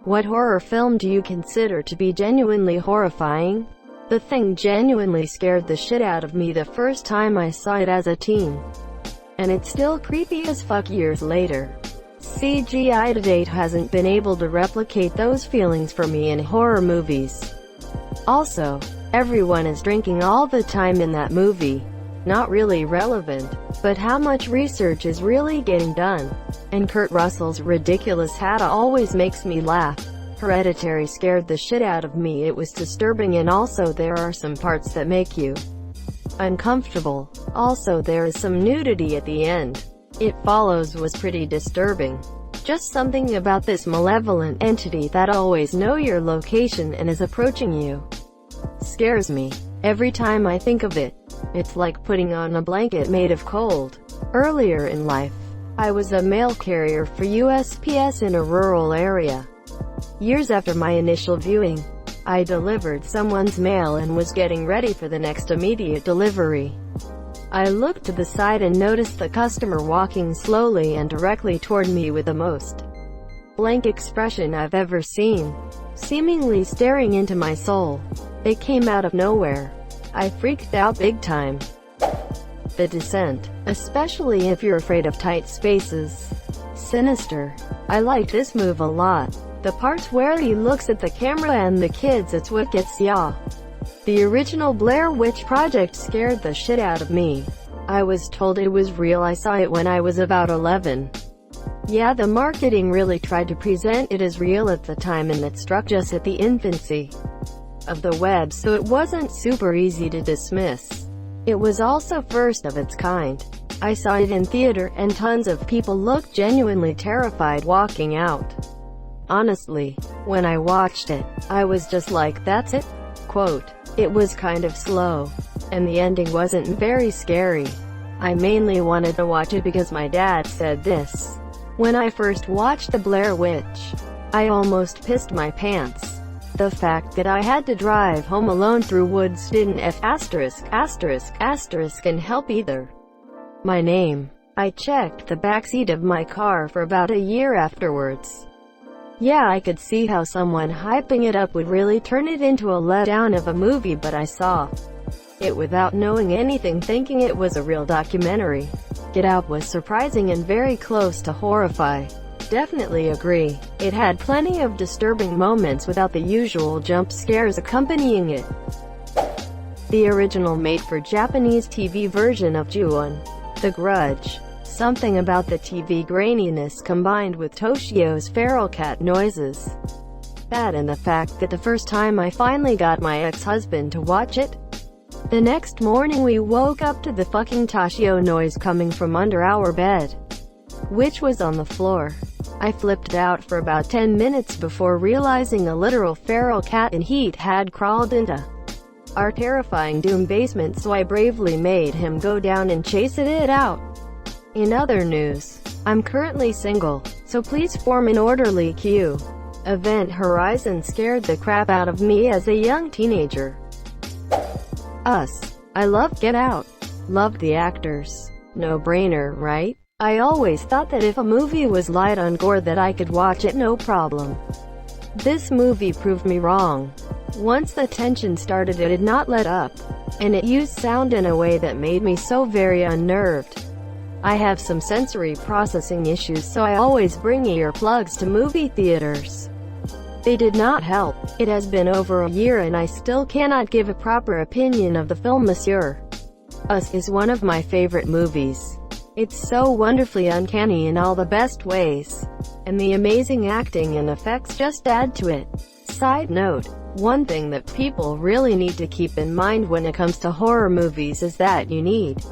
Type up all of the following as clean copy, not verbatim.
What horror film do you consider to be genuinely horrifying? The Thing genuinely scared the shit out of me the first time I saw it as a teen. And it's still creepy as fuck years later. CGI to date hasn't been able to replicate those feelings for me in horror movies. Also, everyone is drinking all the time in that movie. Not really relevant, but how much research is really getting done? And Kurt Russell's ridiculous hat always makes me laugh. Hereditary scared the shit out of me. It was disturbing, and also there are some parts that make you uncomfortable. Also there is some nudity at the end. It Follows was pretty disturbing. Just something about this malevolent entity that always knows your location and is approaching you scares me. Every time I think of it, it's like putting on a blanket made of cold. Earlier in life, I was a mail carrier for USPS in a rural area. Years after my initial viewing, I delivered someone's mail and was getting ready for the next immediate delivery. I looked to the side and noticed the customer walking slowly and directly toward me with the most blank expression I've ever seen, seemingly staring into my soul. It came out of nowhere. I freaked out big time. The Descent, especially if you're afraid of tight spaces. Sinister. I like this move a lot. The parts where he looks at the camera and the kids, it's what gets ya. The original Blair Witch Project scared the shit out of me. I was told it was real. I saw it when I was about 11. Yeah, the marketing really tried to present it as real at the time, and it struck just at the infancy of the web, so it wasn't super easy to dismiss. It was also first of its kind. I saw it in theater, and tons of people looked genuinely terrified walking out. Honestly, when I watched it, I was just like, that's it? Quote, it was kind of slow, and the ending wasn't very scary. I mainly wanted to watch it because my dad said this. When I first watched The Blair Witch, I almost pissed my pants. The fact that I had to drive home alone through woods didn't and help either. My name. I checked the backseat of my car for about a year afterwards. Yeah, I could see how someone hyping it up would really turn it into a letdown of a movie, but I saw it without knowing anything, thinking it was a real documentary. Get Out was surprising and very close to Horrify. Definitely agree. It had plenty of disturbing moments without the usual jump scares accompanying it. The original made-for-Japanese TV version of Ju-on, The Grudge. Something about the TV graininess combined with Toshio's feral cat noises. That and the fact that the first time I finally got my ex-husband to watch it, the next morning we woke up to the fucking Toshio noise coming from under our bed, which was on the floor. I flipped out for about 10 minutes before realizing a literal feral cat in heat had crawled into our terrifying doom basement, so I bravely made him go down and chase it out. In other news, I'm currently single, so please form an orderly queue. Event Horizon scared the crap out of me as a young teenager. Us. I loved Get Out. Loved the actors. No brainer, right? I always thought that if a movie was light on gore that I could watch it no problem. This movie proved me wrong. Once the tension started, it did not let up, and it used sound in a way that made me so very unnerved. I have some sensory processing issues, so I always bring earplugs to movie theaters. They did not help. It has been over a year and I still cannot give a proper opinion of the film. Monsieur. Us is one of my favorite movies. It's so wonderfully uncanny in all the best ways, and the amazing acting and effects just add to it. Side note, one thing that people really need to keep in mind when it comes to horror movies is that you need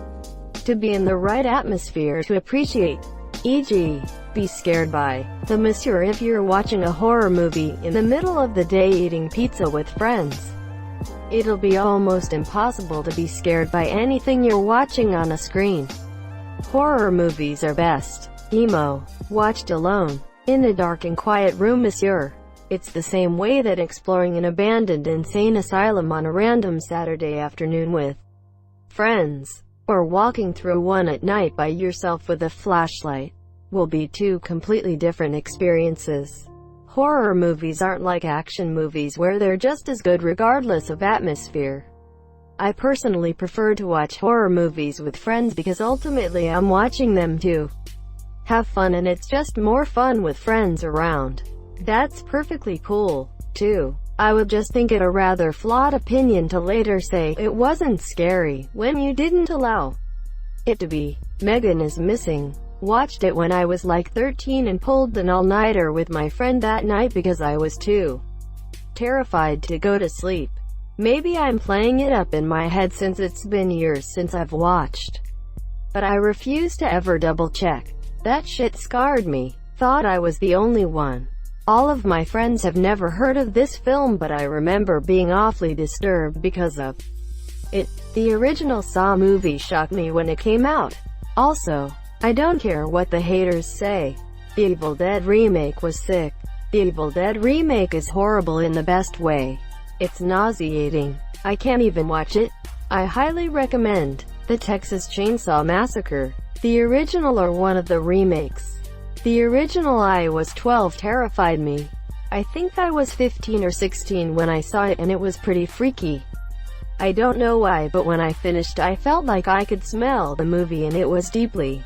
to be in the right atmosphere to appreciate, e.g., be scared by the Monsieur if you're watching a horror movie in the middle of the day eating pizza with friends. It'll be almost impossible to be scared by anything you're watching on a screen. Horror movies are best emo, watched alone, in a dark and quiet room. Monsieur. It's the same way that exploring an abandoned insane asylum on a random Saturday afternoon with friends, or walking through one at night by yourself with a flashlight, will be two completely different experiences. Horror movies aren't like action movies where they're just as good regardless of atmosphere. I personally prefer to watch horror movies with friends because ultimately I'm watching them to have fun, and it's just more fun with friends around. That's perfectly cool, too. I would just think it a rather flawed opinion to later say it wasn't scary when you didn't allow it to be. Megan is Missing. Watched it when I was like 13 and pulled an all-nighter with my friend that night because I was too terrified to go to sleep. Maybe I'm playing it up in my head since it's been years since I've watched, but I refuse to ever double-check. That shit scarred me. Thought I was the only one. All of my friends have never heard of this film, but I remember being awfully disturbed because of it. The original Saw movie shocked me when it came out. Also, I don't care what the haters say. The Evil Dead remake was sick. The Evil Dead remake is horrible in the best way. It's nauseating. I can't even watch it. I highly recommend The Texas Chainsaw Massacre, the original or one of the remakes. The original, I was 12, terrified me. I think I was 15 or 16 when I saw it, and it was pretty freaky. I don't know why, but when I finished I felt like I could smell the movie, and it was deeply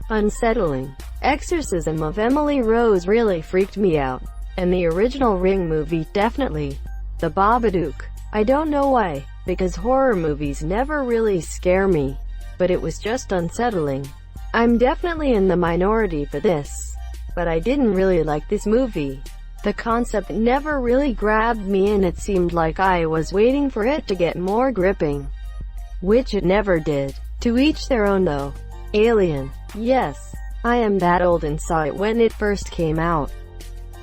unsettling. Exorcism of Emily Rose really freaked me out. And the original Ring movie, definitely. The Babadook. I don't know why, because horror movies never really scare me, but it was just unsettling. I'm definitely in the minority for this, but I didn't really like this movie. The concept never really grabbed me, and it seemed like I was waiting for it to get more gripping, which it never did. To each their own though. Alien. Yes, I am that old and saw it when it first came out.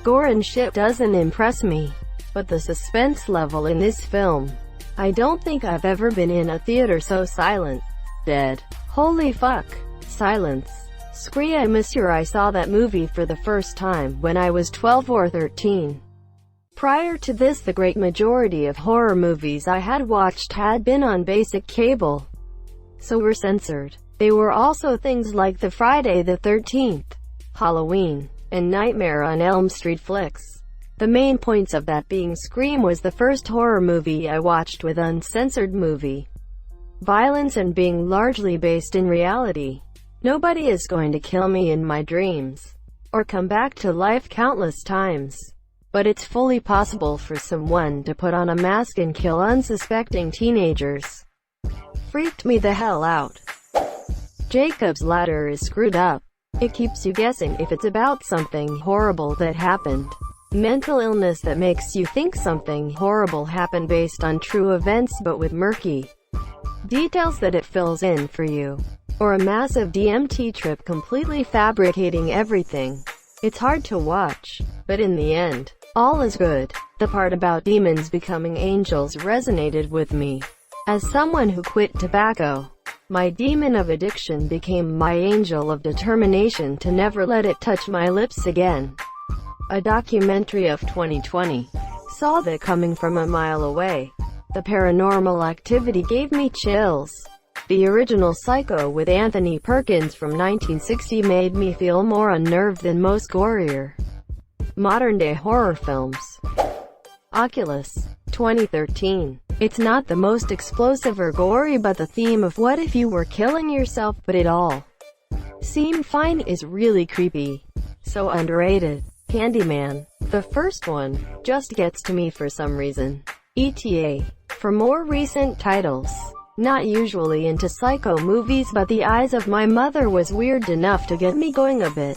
Gore and shit doesn't impress me, but the suspense level in this film. I don't think I've ever been in a theater so silent. Dead. Holy fuck. Silence. Scree, I miss you. I saw that movie for the first time when I was 12 or 13. Prior to this, the great majority of horror movies I had watched had been on basic cable, so were censored. They were also things like the Friday the 13th, Halloween, and Nightmare on Elm Street flicks. The main points of that being Scream was the first horror movie I watched with uncensored movie violence and being largely based in reality. Nobody is going to kill me in my dreams, or come back to life countless times. But it's fully possible for someone to put on a mask and kill unsuspecting teenagers. Freaked me the hell out. Jacob's Ladder is screwed up. It keeps you guessing if it's about something horrible that happened. Mental illness that makes you think something horrible happened based on true events but with murky details that it fills in for you. Or a massive DMT trip completely fabricating everything. It's hard to watch, but in the end, all is good. The part about demons becoming angels resonated with me. As someone who quit tobacco, my demon of addiction became my angel of determination to never let it touch my lips again. A documentary of 2020. Saw that coming from a mile away. The Paranormal Activity gave me chills. The original Psycho with Anthony Perkins from 1960 made me feel more unnerved than most gorier modern-day horror films. Oculus. 2013. It's not the most explosive or gory, but the theme of what if you were killing yourself but it all seemed fine is really creepy. So underrated. Candyman. The first one just gets to me for some reason. ETA. For more recent titles. Not usually into psycho movies, but The Eyes of My Mother was weird enough to get me going a bit.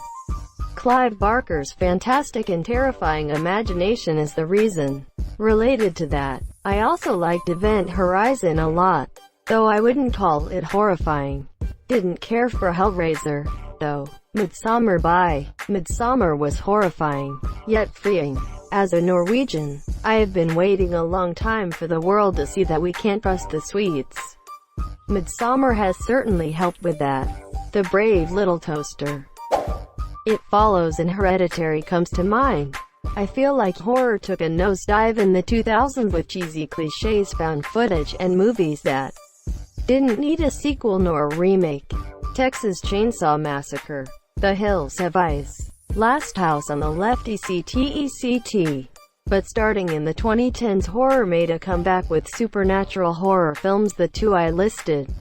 Clive Barker's fantastic and terrifying imagination is the reason. Related to that, I also liked Event Horizon a lot, though I wouldn't call it horrifying. Didn't care for Hellraiser, though. Midsommar was horrifying, yet freeing. As a Norwegian, I have been waiting a long time for the world to see that we can't trust the Swedes. Midsommar has certainly helped with that. The Brave Little Toaster. It Follows and Hereditary comes to mind. I feel like horror took a nosedive in the 2000s with cheesy cliches, found footage, and movies that didn't need a sequel nor a remake. Texas Chainsaw Massacre. The Hills Have Eyes. Last House on the Left ECT. But starting in the 2010s, horror made a comeback with supernatural horror films. The two I listed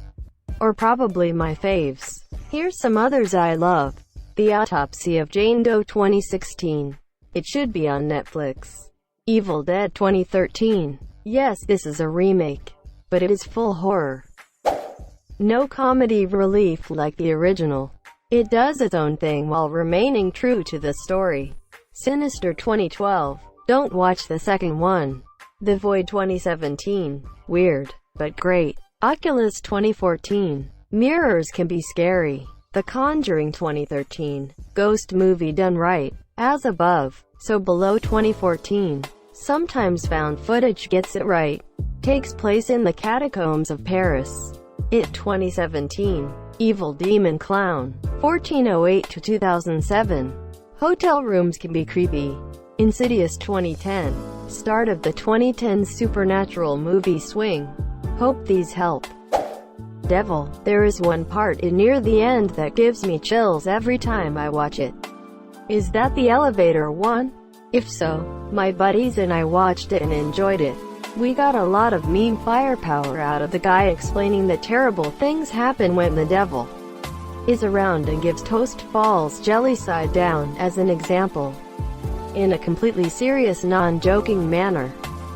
are probably my faves. Here's some others I love. The Autopsy of Jane Doe 2016. It should be on Netflix. Evil Dead 2013. Yes, this is a remake, but it is full horror. No comedy relief like the original. It does its own thing while remaining true to the story. Sinister 2012. Don't watch the second one. The Void 2017. Weird, but great. Oculus 2014. Mirrors can be scary. The Conjuring 2013. Ghost movie done right. As Above, So Below 2014. Sometimes found footage gets it right. Takes place in the catacombs of Paris. It 2017. Evil Demon Clown. 1408 to 2007. Hotel rooms can be creepy. Insidious 2010. Start of the 2010 supernatural movie swing. Hope these help. Devil. There is one part in near the end that gives me chills every time I watch it. Is that the elevator one? If so, my buddies and I watched it and enjoyed it. We got a lot of meme firepower out of the guy explaining that terrible things happen when the devil is around and gives Toast Falls jelly side down as an example. In a completely serious, non-joking manner.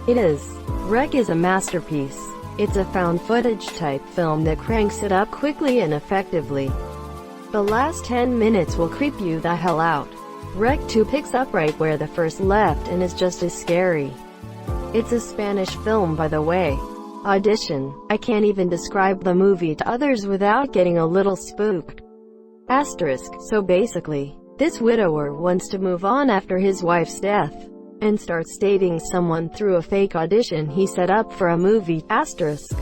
It is. Wreck is a masterpiece. It's a found footage type film that cranks it up quickly and effectively. The last 10 minutes will creep you the hell out. Wreck 2 picks up right where the first left and is just as scary. It's a Spanish film, by the way. Audition. I can't even describe the movie to others without getting a little spooked. Asterisk. So basically, this widower wants to move on after his wife's death, and starts dating someone through a fake audition he set up for a movie. Asterisk.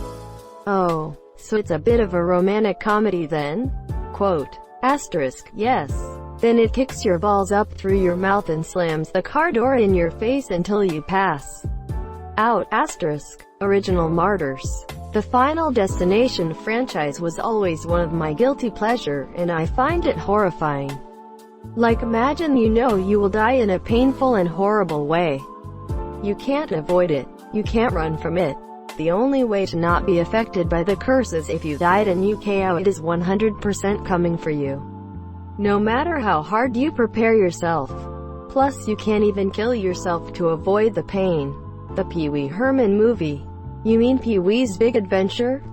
Oh, so it's a bit of a romantic comedy then? Quote. Asterisk. Yes. Then it kicks your balls up through your mouth and slams the car door in your face until you pass out. Asterisk. Original Martyrs. The Final Destination franchise was always one of my guilty pleasure, and I find it horrifying. Like, imagine you know you will die in a painful and horrible way. You can't avoid it. You can't run from it. The only way to not be affected by the curse is if you died and you KO. It is 100% coming for you. No matter how hard you prepare yourself. Plus you can't even kill yourself to avoid the pain. The Pee Wee Herman movie. You mean Pee-wee's Big Adventure?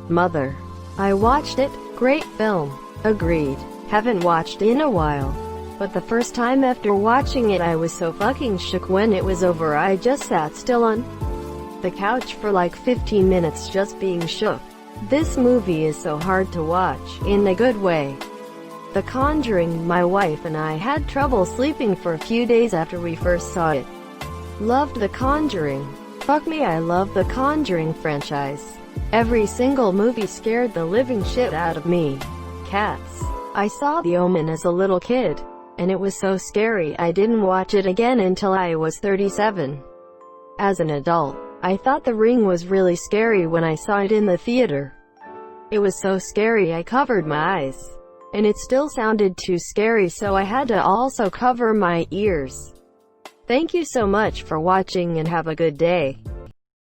Mother. I watched it. Great film. Agreed. Haven't watched in a while. But the first time after watching it I was so fucking shook when it was over. I just sat still on the couch for like 15 minutes just being shook. This movie is so hard to watch, in a good way. The Conjuring. My wife and I had trouble sleeping for a few days after we first saw it. Loved The Conjuring. Fuck me, I love the Conjuring franchise. Every single movie scared the living shit out of me. Cats. I saw The Omen as a little kid, and it was so scary I didn't watch it again until I was 37. As an adult, I thought The Ring was really scary when I saw it in the theater. It was so scary I covered my eyes. And it still sounded too scary, so I had to also cover my ears. Thank you so much for watching and have a good day.